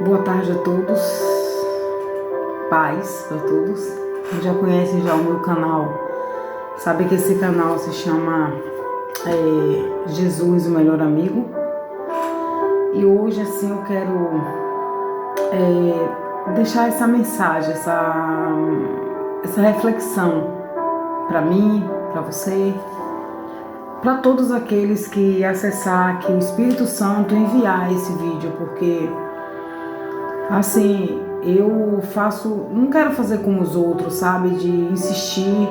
Boa tarde a todos, paz para todos. Quem já conhece já o meu canal, sabe que esse canal se chama Jesus, o Melhor Amigo. E hoje assim eu quero deixar essa mensagem, essa reflexão para mim, para você, para todos aqueles que acessar, que o Espírito Santo enviar esse vídeo, porque assim, não quero fazer como os outros, sabe? De insistir,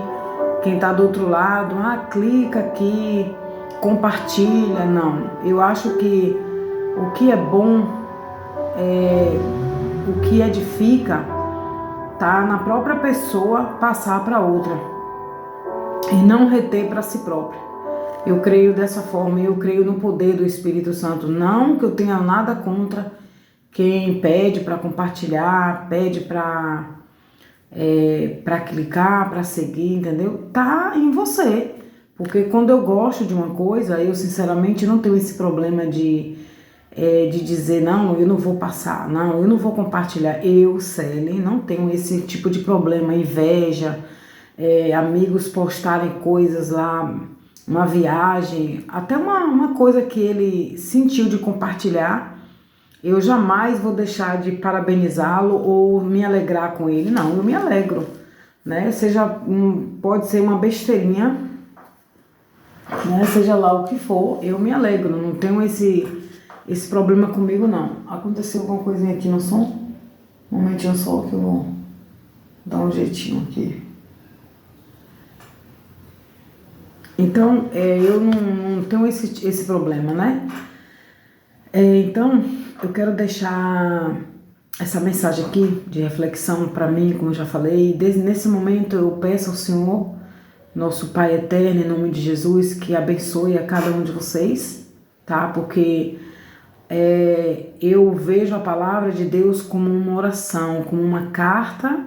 quem tá do outro lado, clica aqui, compartilha, não. Eu acho que o que é bom, o que edifica, tá na própria pessoa passar para outra e não reter para si própria. Eu creio dessa forma, eu creio no poder do Espírito Santo, não que eu tenha nada contra quem pede para compartilhar, pede para clicar, para seguir, entendeu? Tá em você. Porque quando eu gosto de uma coisa, eu sinceramente não tenho esse problema de dizer, não, eu não vou passar, não, eu não vou compartilhar. Eu, Célia, não tenho esse tipo de problema, inveja, amigos postarem coisas lá, uma viagem, até uma coisa que ele sentiu de compartilhar. Eu jamais vou deixar de parabenizá-lo ou me alegrar com ele. Não, eu me alegro, né? Pode ser uma besteirinha, né? Seja lá o que for, eu me alegro. Não tenho esse problema comigo, não. Aconteceu alguma coisinha aqui no som? Um momentinho só que eu vou dar um jeitinho aqui. Então, eu não tenho esse problema, né? Então, eu quero deixar essa mensagem aqui de reflexão para mim, como eu já falei. Nesse momento eu peço ao Senhor, nosso Pai eterno, em nome de Jesus, que abençoe a cada um de vocês, tá? Porque eu vejo a palavra de Deus como uma oração, como uma carta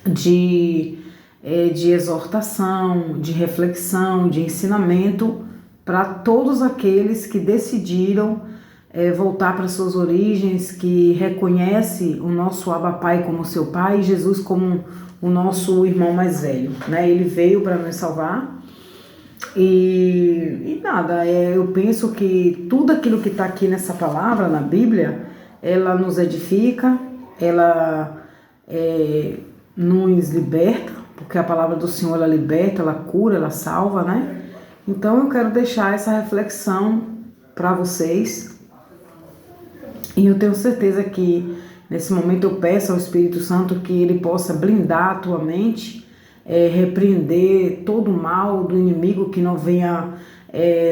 de exortação, de reflexão, de ensinamento para todos aqueles que decidiram voltar para suas origens, que reconhece o nosso Abba Pai como seu Pai e Jesus como o nosso irmão mais velho, né? Ele veio para nos salvar e nada, eu penso que tudo aquilo que está aqui nessa palavra, na Bíblia, ela nos edifica, ela nos liberta, porque a palavra do Senhor, ela liberta, ela cura, ela salva, né? Então eu quero deixar essa reflexão para vocês e eu tenho certeza que nesse momento eu peço ao Espírito Santo que ele possa blindar a tua mente, repreender todo o mal do inimigo, que não venha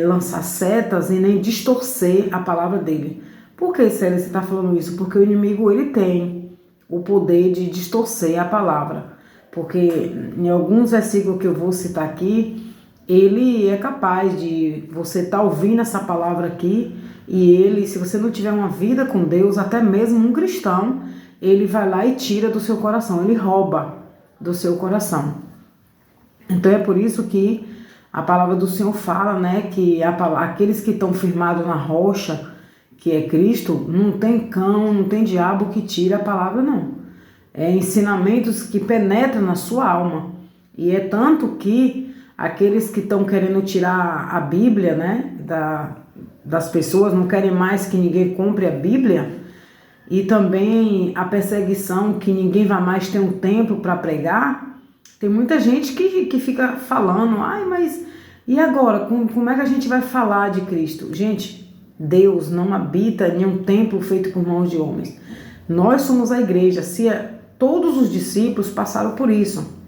lançar setas e nem distorcer a palavra dele. Por que, Célia, você está falando isso? Porque o inimigo, ele tem o poder de distorcer a palavra, porque em alguns versículos que eu vou citar aqui, ele é capaz de você estar ouvindo essa palavra aqui e ele, se você não tiver uma vida com Deus, até mesmo um cristão, ele vai lá e tira do seu coração, ele rouba do seu coração. Então é por isso que a palavra do Senhor fala, né, que aqueles que estão firmados na rocha, que é Cristo, não tem cão, não tem diabo que tire a palavra, não. Ensinamentos que penetram na sua alma. E é tanto que aqueles que estão querendo tirar a Bíblia, né, das pessoas, não querem mais que ninguém compre a Bíblia, e também a perseguição, que ninguém vai mais ter um templo para pregar. Tem muita gente que fica falando, mas e agora? Como é que a gente vai falar de Cristo? Gente, Deus não habita em um templo feito por mãos de homens. Nós somos a igreja. Todos os discípulos passaram por isso.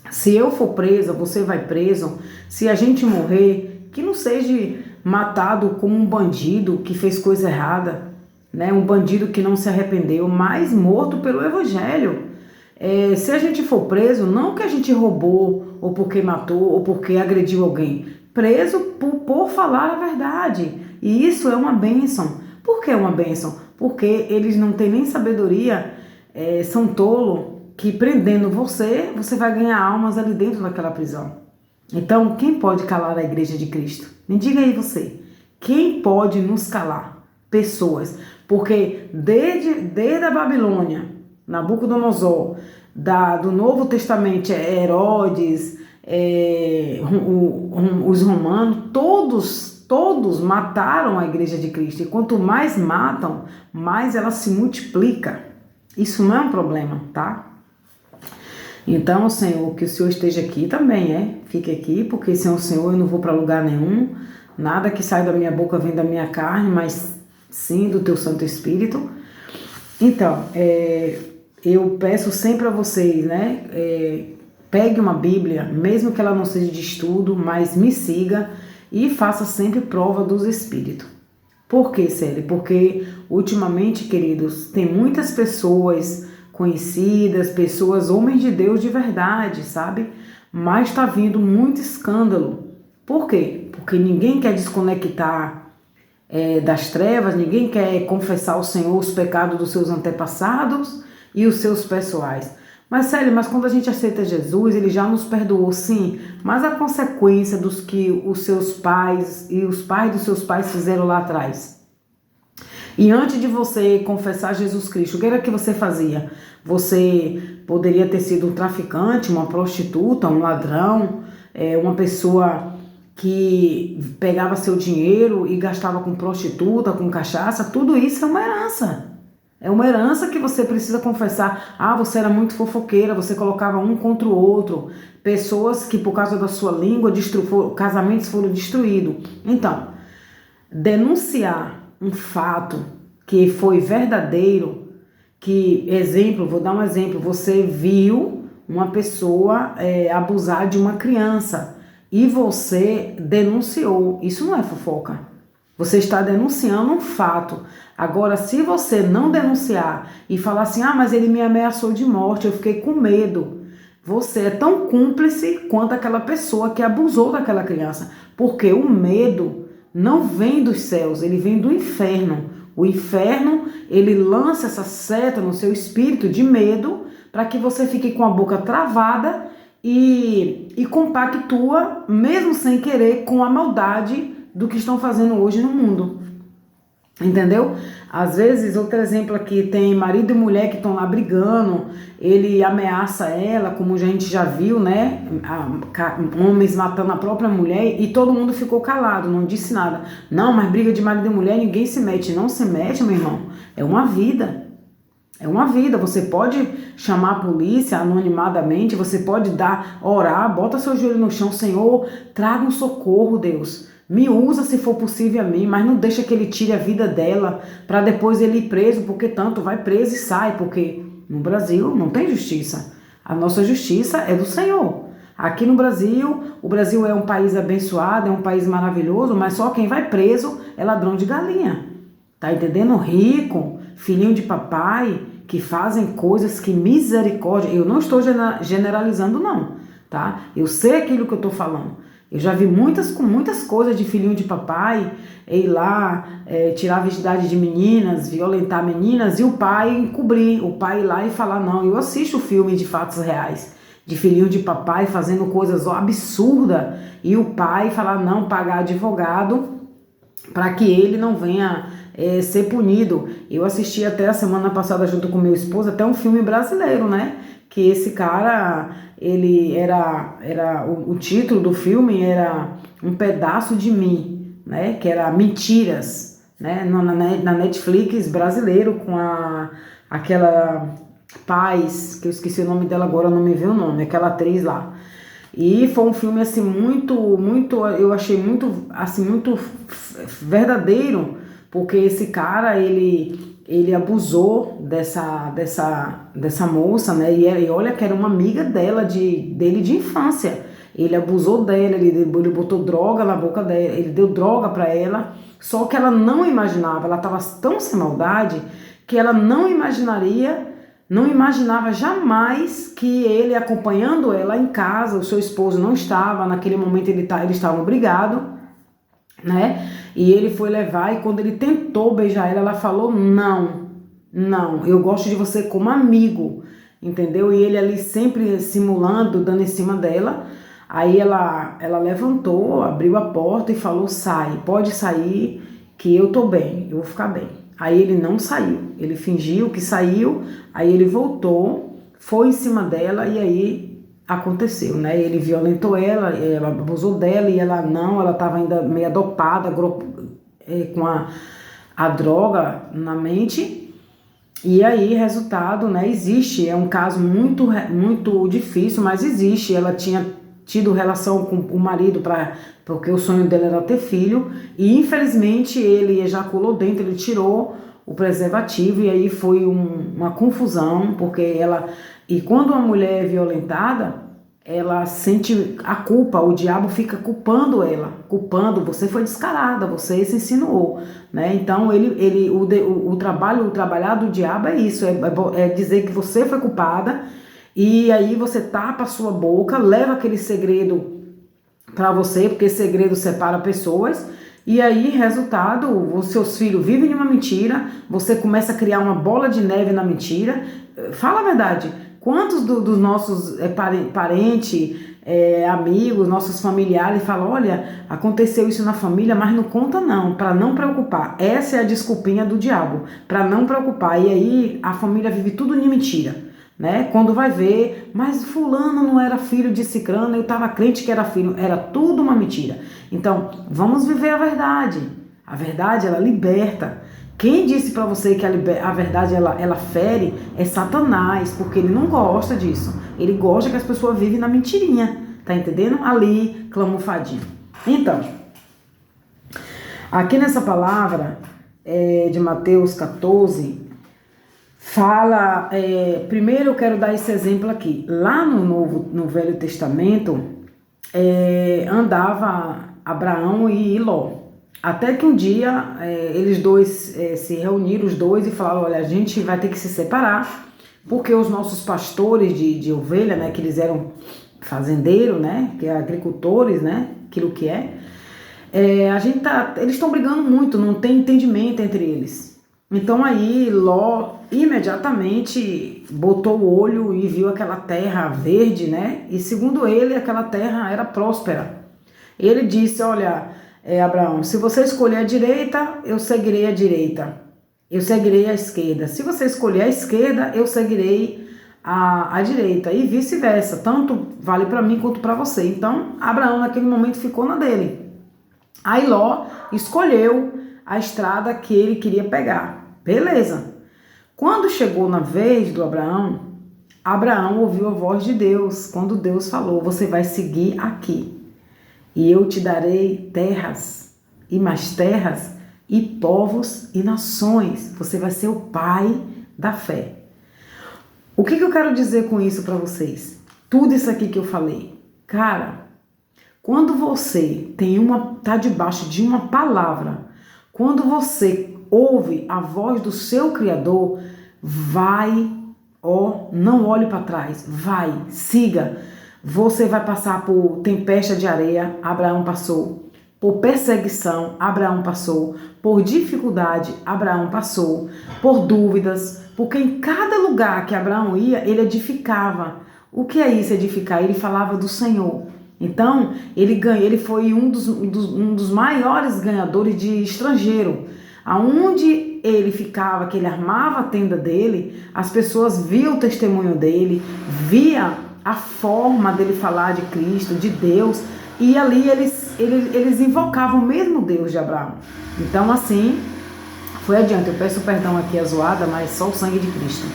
Se eu for presa, você vai preso. Se a gente morrer, que não seja matado como um bandido que fez coisa errada, né? Um bandido que não se arrependeu, mas morto pelo evangelho. Se a gente for preso, não que a gente roubou, ou porque matou, ou porque agrediu alguém. Preso por falar a verdade. E isso é uma bênção. Por que é uma bênção? Porque eles não têm nem sabedoria, são tolos, que prendendo você vai ganhar almas ali dentro daquela prisão. Então, quem pode calar a igreja de Cristo? Me diga aí você, quem pode nos calar? pessoas. Porque desde a Babilônia, Nabucodonosor, do Novo Testamento, Herodes, os romanos, todos mataram a igreja de Cristo. E quanto mais matam, mais ela se multiplica. Isso não é um problema, tá? Então, Senhor, que o Senhor esteja aqui também, fique aqui, porque sem o Senhor eu não vou para lugar nenhum. Nada que sai da minha boca vem da minha carne, mas sim do teu Santo Espírito. Então, eu peço sempre a vocês, né? Pegue uma Bíblia, mesmo que ela não seja de estudo, mas me siga e faça sempre prova dos Espíritos. Por quê, Célia? Porque ultimamente, queridos, tem muitas pessoas conhecidas, pessoas, homens de Deus de verdade, sabe? Mas está vindo muito escândalo. Por quê? Porque ninguém quer desconectar das trevas, ninguém quer confessar ao Senhor os pecados dos seus antepassados e os seus pessoais. Mas, sério, mas quando a gente aceita Jesus, ele já nos perdoou, sim. Mas a consequência dos que os seus pais e os pais dos seus pais fizeram lá atrás. E antes de você confessar Jesus Cristo, o que era que você fazia? Você poderia ter sido um traficante, uma prostituta, um ladrão, uma pessoa que pegava seu dinheiro e gastava com prostituta, com cachaça. Tudo isso é uma herança. É uma herança que você precisa confessar. Ah, você era muito fofoqueira, você colocava um contra o outro. Pessoas que por causa da sua língua, casamentos foram destruídos. Então, denunciar um fato que foi verdadeiro, vou dar um exemplo, você viu uma pessoa abusar de uma criança e você denunciou. Isso não é fofoca. Você está denunciando um fato. Agora, se você não denunciar e falar assim, mas ele me ameaçou de morte, eu fiquei com medo. Você é tão cúmplice quanto aquela pessoa que abusou daquela criança. Porque o medo não vem dos céus, ele vem do inferno. O inferno, ele lança essa seta no seu espírito de medo para que você fique com a boca travada e compactua, mesmo sem querer, com a maldade do que estão fazendo hoje no mundo. Entendeu? Às vezes, outro exemplo aqui, tem marido e mulher que estão lá brigando, ele ameaça ela, como a gente já viu, né? Homens matando a própria mulher e todo mundo ficou calado, não disse nada. Não, mas briga de marido e mulher, ninguém se mete. Não se mete, meu irmão. É uma vida. É uma vida. Você pode chamar a polícia anonimadamente, você pode orar, bota seu joelho no chão, Senhor, traga um socorro, Deus. Me usa se for possível a mim, mas não deixa que ele tire a vida dela para depois ele ir preso, porque tanto vai preso e sai, porque no Brasil não tem justiça. A nossa justiça é do Senhor. Aqui no Brasil, o Brasil é um país abençoado, é um país maravilhoso, mas só quem vai preso é ladrão de galinha. Tá entendendo? Rico, filhinho de papai, que fazem coisas que misericórdia. Eu não estou generalizando não, tá? Eu sei aquilo que eu estou falando. Eu já vi muitas coisas de filhinho de papai, ir lá, tirar a virgindade de meninas, violentar meninas, e o pai encobrir, o pai ir lá e falar, não, eu assisto filme de fatos reais, de filhinho de papai fazendo coisas absurdas, e o pai falar, não, pagar advogado, para que ele não venha ser punido. Eu assisti até a semana passada, junto com meu esposo, até um filme brasileiro, né? Que esse cara, ele o título do filme era Um Pedaço de Mim, né? Que era Mentiras, né? Na Netflix brasileiro, com aquela Paz, que eu esqueci o nome dela agora, não me veio o nome, aquela atriz lá. E foi um filme assim muito, eu achei muito verdadeiro, porque esse cara, ele abusou dessa moça, né? E olha que era uma amiga dele de infância. Ele abusou dela, ele botou droga na boca dela, ele deu droga para ela, só que ela não imaginava, ela estava tão sem maldade que ela não imaginava jamais que ele, acompanhando ela em casa, o seu esposo não estava, naquele momento eles estavam brigados, né? E ele foi levar, e quando ele tentou beijar ela, ela falou, não, eu gosto de você como amigo, entendeu? E ele ali sempre simulando, dando em cima dela. Aí ela levantou, abriu a porta e falou, pode sair, que eu tô bem, eu vou ficar bem. Aí ele não saiu, ele fingiu que saiu, aí ele voltou, foi em cima dela e aí aconteceu, né? Ele violentou ela abusou dela e ela não, ela estava ainda meio dopada, com a droga na mente. E aí, resultado, né? Existe, é um caso muito, muito difícil, mas existe. Ela tinha tido relação com o marido porque o sonho dela era ter filho, e infelizmente ele ejaculou dentro, ele tirou o preservativo, e aí foi uma confusão, porque e quando uma mulher é violentada, ela sente a culpa, o diabo fica culpando ela, você foi descarada, você se insinuou, né? Então o trabalhar do diabo é isso, é dizer que você foi culpada, e aí você tapa a sua boca, leva aquele segredo para você, porque segredo separa pessoas, e aí, resultado, os seus filhos vivem de uma mentira, você começa a criar uma bola de neve na mentira. Fala a verdade, quantos dos nossos parentes, amigos, nossos familiares falam, olha, aconteceu isso na família, mas não conta não, para não preocupar. Essa é a desculpinha do diabo, para não preocupar, e aí a família vive tudo de mentira. Né? Quando vai ver, mas fulano não era filho de cicrano, eu estava crente que era filho, era tudo uma mentira. Então, vamos viver a verdade. A verdade, ela liberta. Quem disse para você que a verdade ela fere é Satanás, porque ele não gosta disso. Ele gosta que as pessoas vivem na mentirinha, tá entendendo? Ali, clamufadinho. Então, aqui nessa palavra de Mateus 14, fala, primeiro eu quero dar esse exemplo aqui. Lá no Velho Testamento, andava Abraão e Ló. Até que um dia eles dois se reuniram, os dois, e falaram, olha, a gente vai ter que se separar, porque os nossos pastores de ovelha, né, que eles eram fazendeiros, né, que é agricultores, né, aquilo que eles estão brigando muito, não tem entendimento entre eles. Então aí Ló imediatamente botou o olho e viu aquela terra verde, né? E segundo ele, aquela terra era próspera. Ele disse, olha, Abraão, se você escolher a direita, eu seguirei a direita. Eu seguirei a esquerda. Se você escolher a esquerda, eu seguirei a direita. E vice-versa. Tanto vale para mim quanto para você. Então, Abraão naquele momento ficou na dele. Aí Ló escolheu a estrada que ele queria pegar. Beleza. Quando chegou na vez do Abraão, Abraão ouviu a voz de Deus. Quando Deus falou, você vai seguir aqui. E eu te darei terras, e mais terras, e povos e nações. Você vai ser o pai da fé. O que eu quero dizer com isso para vocês? Tudo isso aqui que eu falei. Cara, quando você tá debaixo de uma palavra, quando você ouve a voz do seu Criador, não olhe para trás, siga. Você vai passar por tempestade de areia, Abraão passou. Por perseguição, Abraão passou. Por dificuldade, Abraão passou. Por dúvidas, porque em cada lugar que Abraão ia, ele edificava. O que é isso, edificar? Ele falava do Senhor. Então, ele foi um dos maiores ganhadores de estrangeiro. Aonde ele ficava, que ele armava a tenda dele, as pessoas viam o testemunho dele, via a forma dele falar de Cristo, de Deus, e ali eles invocavam o mesmo Deus de Abraão. Então assim, foi adiante. Eu peço perdão aqui a zoada, mas só o sangue de Cristo.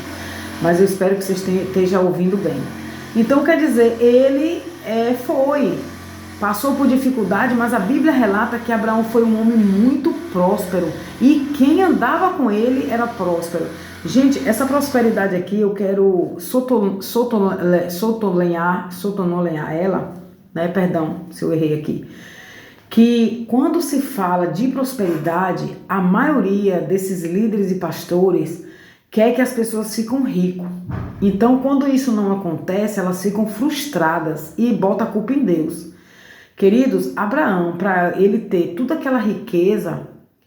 Mas eu espero que vocês estejam ouvindo bem. Então quer dizer, ele passou por dificuldade, mas a Bíblia relata que Abraão foi um homem muito próspero, e quem andava com ele era próspero. Gente, essa prosperidade aqui eu quero sotonolenhar ela, né? Perdão se eu errei aqui. Que quando se fala de prosperidade, a maioria desses líderes e pastores quer que as pessoas fiquem ricas. Então, quando isso não acontece, elas ficam frustradas e botam a culpa em Deus. Queridos, Abraão, para ele ter toda aquela riqueza,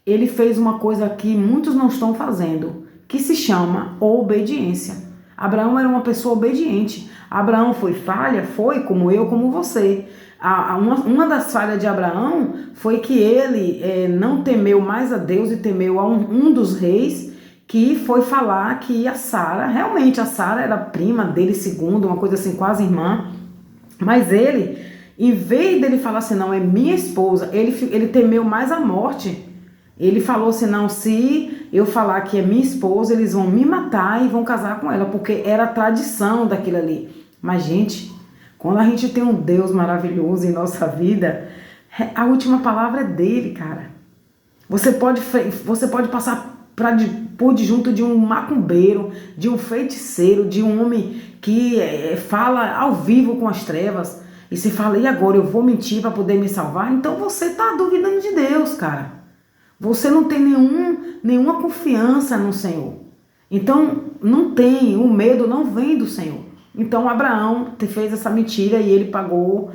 ele fez uma coisa que muitos não estão fazendo, que se chama obediência. Abraão era uma pessoa obediente. Abraão foi falha? Foi, como eu, como você. Uma das falhas de Abraão foi que ele não temeu mais a Deus e temeu a um dos reis, que foi falar que a Sara, realmente a Sara era prima dele, segundo, uma coisa assim, quase irmã, mas ele, em vez dele falar assim, não, é minha esposa, ele temeu mais a morte. Ele falou assim, não, se eu falar que é minha esposa, eles vão me matar e vão casar com ela, porque era a tradição daquilo ali. Mas, gente, quando a gente tem um Deus maravilhoso em nossa vida, a última palavra é dele, cara. Você pode passar por junto de um macumbeiro, de um feiticeiro, de um homem que fala ao vivo com as trevas, e se fala, e agora eu vou mentir para poder me salvar? Então você está duvidando de Deus, cara. Você não tem nenhuma confiança no Senhor. Então, não tem, o medo não vem do Senhor. Então, Abraão fez essa mentira e ele pagou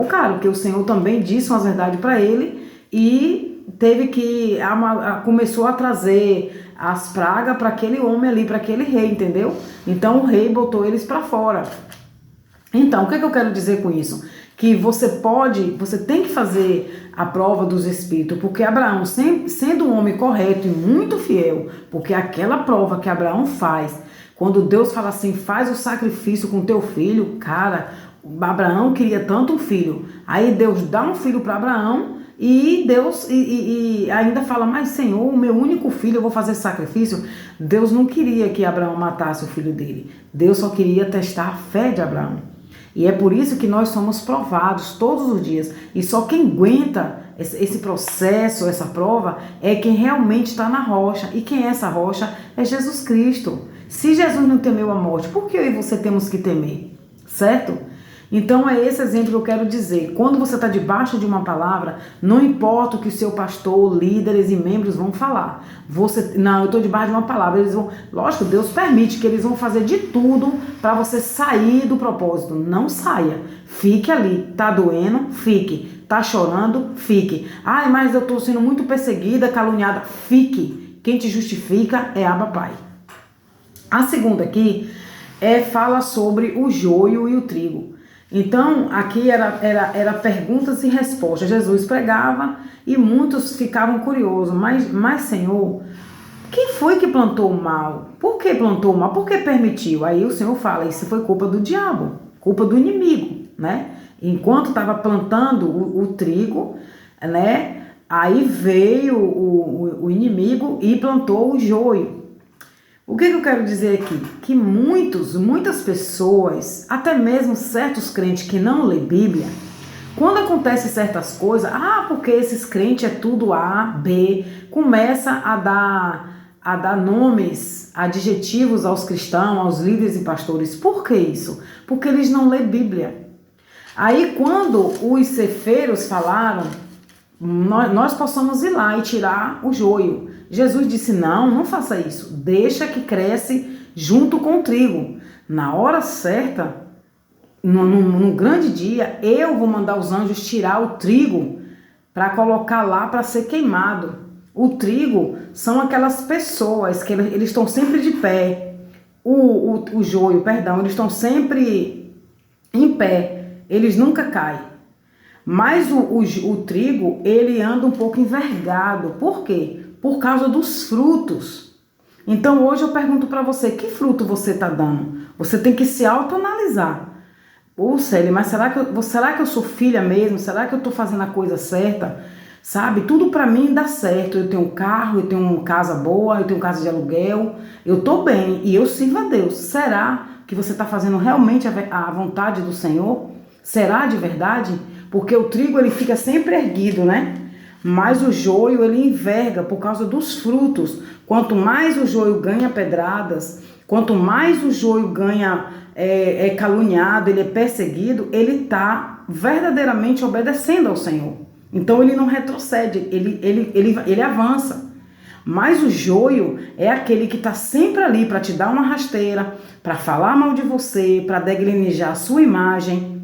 caro, porque o Senhor também disse umas verdades para ele e teve que, começou a trazer as pragas para aquele homem ali, para aquele rei, entendeu? Então, o rei botou eles para fora. Então, o que eu quero dizer com isso? Que você tem que fazer a prova dos espíritos, porque Abraão, sendo um homem correto e muito fiel, porque aquela prova que Abraão faz, quando Deus fala assim, faz o sacrifício com teu filho, cara, Abraão queria tanto um filho, aí Deus dá um filho para Abraão, e Deus e ainda fala, mas Senhor, o meu único filho, eu vou fazer sacrifício. Deus não queria que Abraão matasse o filho dele, Deus só queria testar a fé de Abraão. E é por isso que nós somos provados todos os dias. E só quem aguenta esse processo, essa prova, é quem realmente está na rocha. E quem é essa rocha? É Jesus Cristo. Se Jesus não temeu a morte, por que eu e você temos que temer? Certo? Então é esse exemplo que eu quero dizer. Quando você está debaixo de uma palavra, não importa o que o seu pastor, líderes e membros vão falar. Não, eu estou debaixo de uma palavra. Eles vão, lógico, Deus permite que eles vão fazer de tudo para você sair do propósito. Não saia. Fique ali. Tá doendo? Fique. Tá chorando? Fique. Ai, mas eu estou sendo muito perseguida, caluniada. Fique. Quem te justifica é Abba Pai. A segunda aqui fala sobre o joio e o trigo. Então, aqui era perguntas e respostas. Jesus pregava e muitos ficavam curiosos. Mas Senhor, quem foi que plantou o mal? Por que plantou o mal? Por que permitiu? Aí o Senhor fala, isso foi culpa do diabo, culpa do inimigo, né? Enquanto estava plantando o trigo, né? Aí veio o inimigo e plantou o joio. O que eu quero dizer aqui? Que muitas pessoas, até mesmo certos crentes que não lêem Bíblia, quando acontecem certas coisas, porque esses crentes é tudo A, B, começa a dar nomes, adjetivos aos cristãos, aos líderes e pastores. Por que isso? Porque eles não lêem Bíblia. Aí quando os cefeiros falaram, nós possamos ir lá e tirar o joio. Jesus disse, não faça isso, deixa que cresce junto com o trigo. Na hora certa, num grande dia, eu vou mandar os anjos tirar o trigo para colocar lá para ser queimado. O trigo são aquelas pessoas que eles estão sempre de pé. O joio, perdão, eles estão sempre em pé, eles nunca caem. Mas o trigo, ele anda um pouco envergado. Por quê? Por causa dos frutos. Então hoje eu pergunto para você, que fruto você está dando? Você tem que se autoanalisar. Célia, mas será que eu sou filha mesmo? Será que eu estou fazendo a coisa certa? Sabe, tudo para mim dá certo. Eu tenho um carro, eu tenho uma casa boa, eu tenho casa de aluguel, eu estou bem e eu sirvo a Deus. Será que você está fazendo realmente a vontade do Senhor? Será de verdade? Porque o trigo ele fica sempre erguido, né? Mas o joio ele enverga por causa dos frutos. Quanto mais o joio ganha pedradas, quanto mais o joio ganha caluniado, ele é perseguido, ele está verdadeiramente obedecendo ao Senhor. Então ele não retrocede, ele avança. Mas o joio é aquele que está sempre ali para te dar uma rasteira, para falar mal de você, para deglinijar a sua imagem,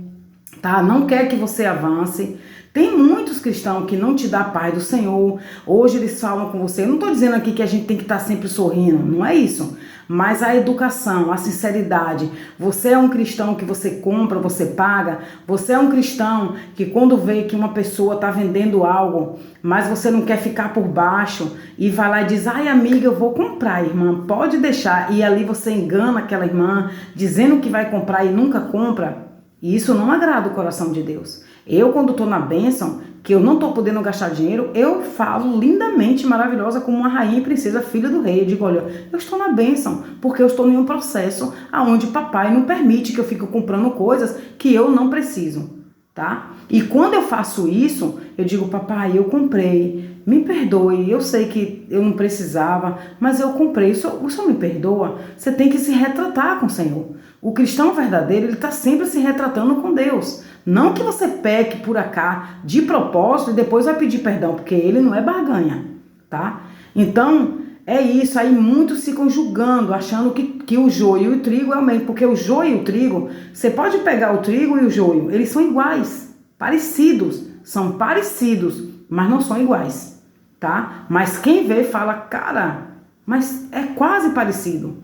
tá? Não quer que você avance. Tem muitos cristãos que não te dá a paz do Senhor. Hoje eles falam com você. Eu não estou dizendo aqui que a gente tem que estar sempre sorrindo, não é isso. Mas a educação, a sinceridade. Você é um cristão que você compra, você paga. Você é um cristão que quando vê que uma pessoa está vendendo algo, mas você não quer ficar por baixo e vai lá e diz, ai amiga, eu vou comprar, irmã, pode deixar. E ali você engana aquela irmã, dizendo que vai comprar e nunca compra. E isso não agrada o coração de Deus. Eu, quando estou na bênção, que eu não estou podendo gastar dinheiro, eu falo lindamente, maravilhosa, como uma rainha e princesa, filha do rei. Eu digo, olha, eu estou na bênção, porque eu estou em um processo onde papai não permite que eu fique comprando coisas que eu não preciso, tá? E quando eu faço isso, eu digo, papai, eu comprei, me perdoe, eu sei que eu não precisava, mas eu comprei, o senhor me perdoa? Você tem que se retratar com o Senhor. O cristão verdadeiro, ele está sempre se retratando com Deus. Não que você peque por cá de propósito e depois vai pedir perdão, porque ele não é barganha, tá? Então, é isso. Aí muitos ficam julgando, achando que o joio e o trigo é o mesmo. Porque o joio e o trigo, você pode pegar o trigo e o joio, eles são iguais, parecidos. São parecidos, mas não são iguais, tá? Mas quem vê fala, cara, mas é quase parecido.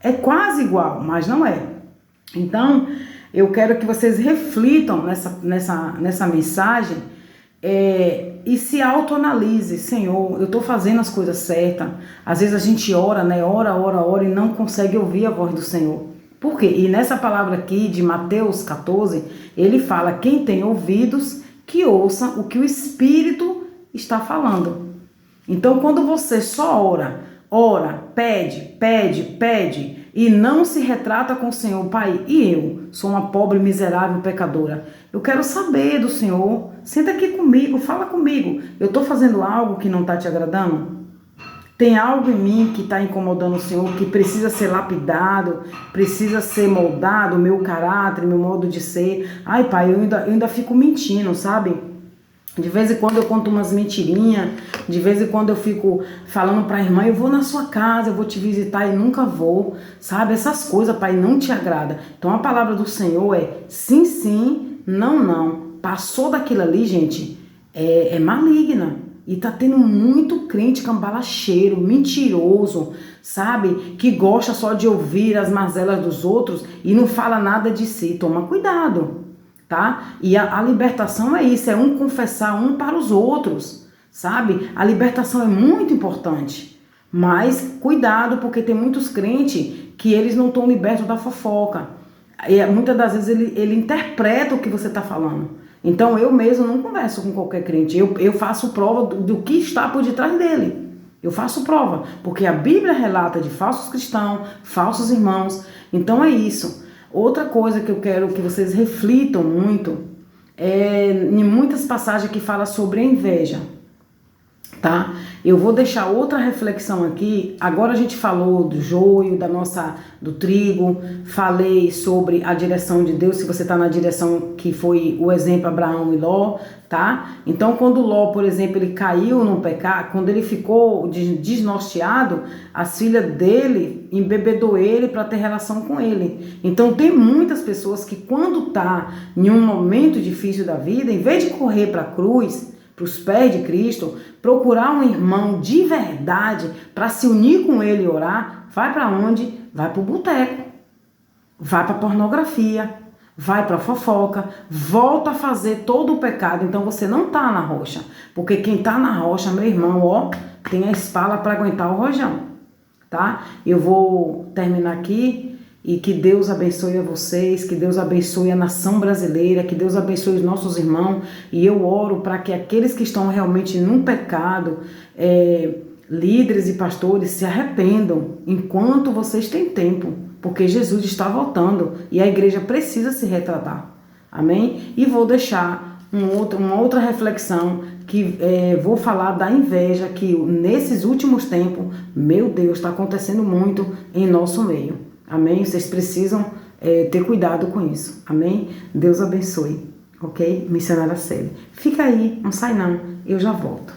É quase igual, mas não é. Então, eu quero que vocês reflitam nessa mensagem e se autoanalise. Senhor, eu estou fazendo as coisas certas. Às vezes a gente ora, né? Ora e não consegue ouvir a voz do Senhor. Por quê? E nessa palavra aqui de Mateus 14, ele fala, quem tem ouvidos, que ouça o que o Espírito está falando. Então, quando você só ora, pede, e não se retrata com o Senhor, Pai, e eu sou uma pobre, miserável pecadora. Eu quero saber do Senhor. Senta aqui comigo, fala comigo. Eu estou fazendo algo que não está te agradando? Tem algo em mim que está incomodando o Senhor, que precisa ser lapidado, precisa ser moldado, o meu caráter, meu modo de ser. Ai, Pai, eu ainda fico mentindo, sabe? De vez em quando eu conto umas mentirinhas, de vez em quando eu fico falando para a irmã, eu vou na sua casa, eu vou te visitar e nunca vou, sabe? Essas coisas, Pai, não te agrada. Então a palavra do Senhor é sim, sim, não, não. Passou daquilo ali, gente, é maligna. E tá tendo muito crente cambalacheiro, mentiroso, sabe? Que gosta só de ouvir as mazelas dos outros e não fala nada de si. Toma cuidado. Tá? E a libertação é isso, é um confessar um para os outros, sabe? A libertação é muito importante, mas cuidado, porque tem muitos crentes que eles não estão libertos da fofoca. E muitas das vezes ele interpreta o que você está falando. Então eu mesmo não converso com qualquer crente, eu faço prova do que está por detrás dele. Eu faço prova, porque a Bíblia relata de falsos cristãos, falsos irmãos. Então é isso. Outra coisa que eu quero que vocês reflitam muito em muitas passagens que fala sobre a inveja, tá? Eu vou deixar outra reflexão aqui. Agora a gente falou do joio, do trigo, falei sobre a direção de Deus, se você está na direção que foi o exemplo Abraão e Ló, tá? Então quando Ló, por exemplo, ele caiu no pecado, quando ele ficou desnorteado, as filhas dele embebedou ele para ter relação com ele. Então tem muitas pessoas que quando tá em um momento difícil da vida, em vez de correr para a cruz, para os pés de Cristo, procurar um irmão de verdade para se unir com ele e orar, vai para onde? Vai para o boteco, vai para a pornografia, vai para a fofoca, volta a fazer todo o pecado. Então você não está na rocha, porque quem está na rocha, meu irmão, ó, tem a espala para aguentar o rojão, tá? Eu vou terminar aqui. E que Deus abençoe a vocês, que Deus abençoe a nação brasileira, que Deus abençoe os nossos irmãos. E eu oro para que aqueles que estão realmente num pecado, líderes e pastores, se arrependam enquanto vocês têm tempo, porque Jesus está voltando e a igreja precisa se retratar. Amém? E vou deixar uma outra reflexão, que vou falar da inveja, que nesses últimos tempos, meu Deus, está acontecendo muito em nosso meio. Amém? Vocês precisam ter cuidado com isso. Amém? Deus abençoe. Ok? Missionária Célia. Fica aí, não sai não. Eu já volto.